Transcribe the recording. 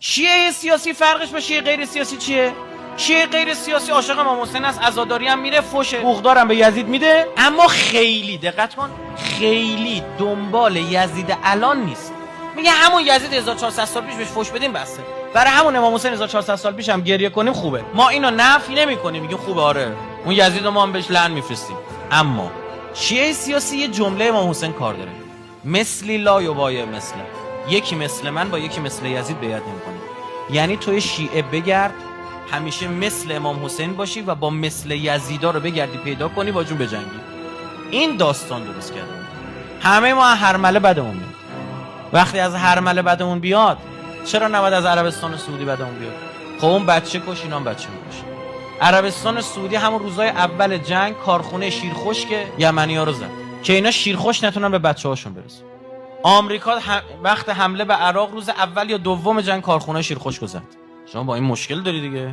شیعه سیاسی فرقش با شیعه غیر سیاسی چیه؟ شیعه غیر سیاسی عاشق امام حسین است، عزاداری هم میره، فوش بوغدارم به یزید میده، اما خیلی دقت کن، خیلی دنبال یزید الان نیست. میگه همون یزید 1400 سال پیش بهش فوش بدیم بسته، برای همون امام حسین 1400 سال پیش هم گریه کنیم خوبه. ما اینو نفی نمی‌کنیم، میگیم خوبه، آره اون یزید ما هم بهش لعن میفرستیم. اما شیعه سیاسی یه جمله امام حسین کار داره، مثلی لا یبایع مثله، یکی مثل من با یکی مثل یزید بیعت نمی‌کنه. یعنی توی شیعه بگرد همیشه مثل امام حسین باشی و با مثل یزیدا رو بگردی پیدا کنی باشون بجنگی. این داستان درست کرده. همه ما هرمله بدمون میاد. وقتی از هرمله بدمون بیاد، چرا نباید از عربستان سعودی بدمون بیاد؟ خب اون بچه کش، اینا هم بچه میکشه. عربستان سعودی همون روزای اول جنگ کارخونه شیرخشک یمنی‌ها رو زد که اینا شیرخوش نتونن به بچه‌هاشون برسن. آمریکا وقت حمله به عراق روز اول یا دوم جنگ کارخونه شیرخشک رو زد. شما با این مشکل داری دیگه.